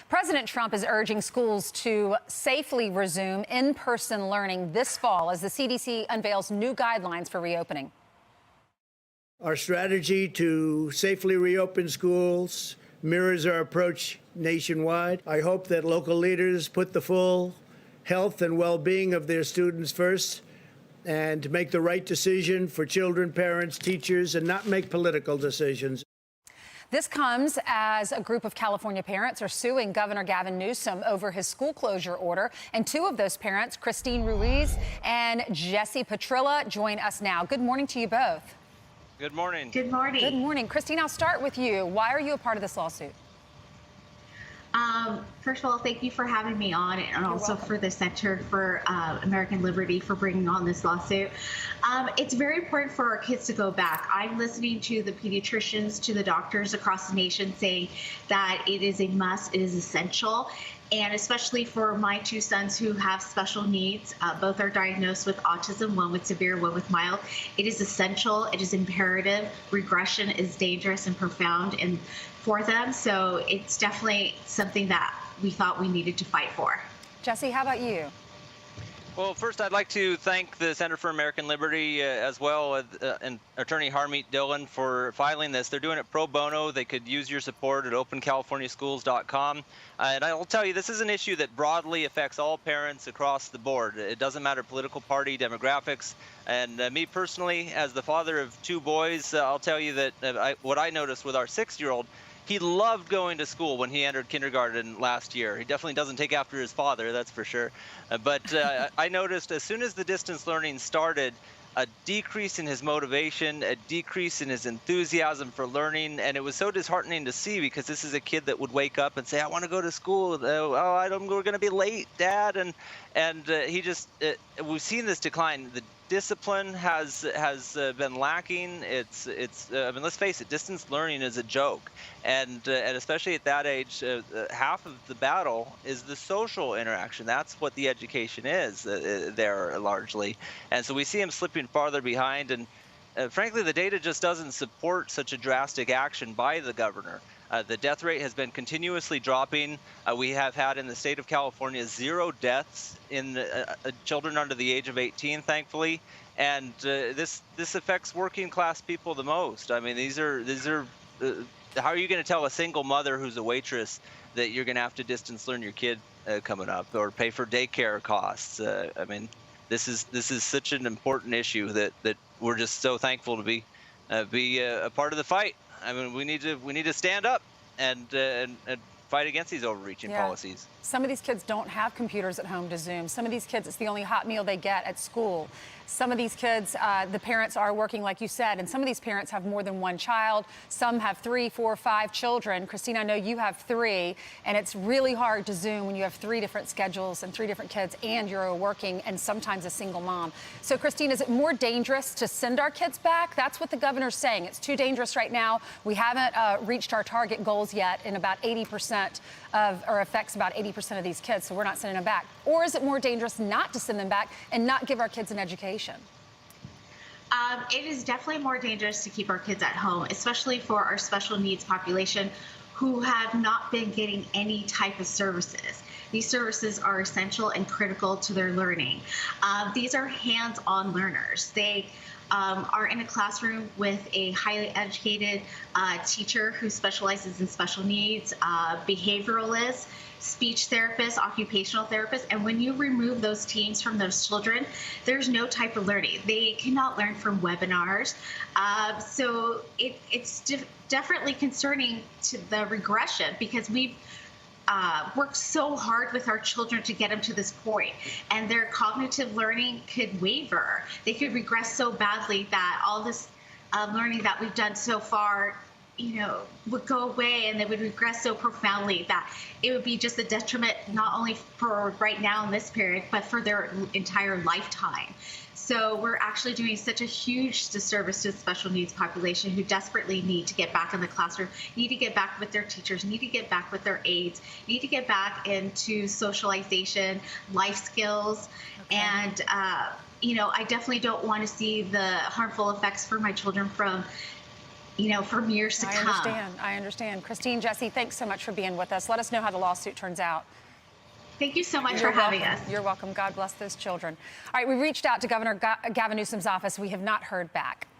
President Trump is urging schools to safely resume in-person learning this fall as the CDC unveils new guidelines for reopening. Our strategy to safely reopen schools mirrors our approach nationwide. I hope that local leaders put the full health and well-being of their students first and make the right decision for children, parents, teachers, and not make political decisions. This comes as a group of California parents are suing Governor Gavin Newsom over his school closure order. And two of those parents, Christine Ruiz and Petrilla, join us now. Good morning to you both. Good morning. Good morning. Good morning. Christine, I'll start with you. Why are you a part of this lawsuit? First of all, thank you for having me on, and also for the Center for American Liberty for bringing on this lawsuit. It's very important for our kids to go back. I'm listening to the pediatricians, to the doctors across the nation saying that it is a must, it is essential. And especially for my two sons who have special needs, both are diagnosed with autism, one with severe, one with mild. It is essential, it is imperative. Regression is dangerous and profound for them. So it's definitely something that we thought we needed to fight for. Jesse, how about you? Well, first, I'd like to thank the Center for American Liberty as well and Attorney Harmeet Dillon for filing this. They're doing it pro bono. They could use your support at opencaliforniaschools.com. And I will tell you, this is an issue that broadly affects all parents across the board. It doesn't matter political party, demographics. And me personally, as the father of two boys, I'll tell you that what I noticed with our 6-year-old, he loved going to school when he entered kindergarten last year. He definitely doesn't take after his father, that's for sure. But I noticed as soon as the distance learning started, a decrease in his motivation, a decrease in his enthusiasm for learning. And it was so disheartening to see, because this is a kid that would wake up and say, I want to go to school. We're going to be late, Dad. And he just, we've seen this decline. The discipline has been lacking. I mean, let's face it, distance learning is a joke, and especially at that age, half of the battle is the social interaction. That's what the education is there largely, and so we see him slipping farther behind. And frankly, the data just doesn't support such a drastic action by the governor. The death rate has been continuously dropping. We have had in the state of California 0 deaths in children under the age of 18, thankfully. And this affects working class people the most. I mean, these are how are you going to tell a single mother who's a waitress that you're going to have to distance learn your kid coming up, or pay for daycare costs? I mean, this is such an important issue that we're just so thankful to be a part of the fight. I mean, we need to stand up and fight against these overreaching policies. Some of these kids don't have computers at home to Zoom. Some of these kids, it's the only hot meal they get at school. Some of these kids, the parents are working, like you said, and some of these parents have more than one child. Some have 3, 4, 5 children. Christine, I know you have 3, and it's really hard to Zoom when you have 3 different schedules and 3 different kids, and you're working and sometimes a single mom. So, Christine, is it more dangerous to send our kids back? That's what the governor's saying. It's too dangerous right now. We haven't reached our target goals yet, and about 80% affects about 80% of these kids, so we're not sending them back. Or is it more dangerous not to send them back and not give our kids an education? It is definitely more dangerous to keep our kids at home, especially for our special needs population who have not been getting any type of services. These services are essential and critical to their learning. These are hands-on learners. They are in a classroom with a highly educated teacher who specializes in special needs, behavioralists, speech therapists, occupational therapists, and when you remove those teams from those children, there's no type of learning. They cannot learn from webinars. So it's definitely concerning to the regression, because we've worked so hard with our children to get them to this point, and their cognitive learning could waver. They could regress so badly that all this learning that we've done so far, would go away, and they would regress so profoundly that it would be just a detriment, not only for right now in this period, but for their entire lifetime. So we're actually doing such a huge disservice to the special needs population who desperately need to get back in the classroom, need to get back with their teachers, need to get back with their aides, need to get back into socialization, life skills. Okay. And, I definitely don't want to see the harmful effects for my children from for years to come. I understand. Christine, Jesse, thanks so much for being with us. Let us know how the lawsuit turns out. Thank you so much for having us. You're welcome. God bless those children. All right, we reached out to Governor Gavin Newsom's office. We have not heard back.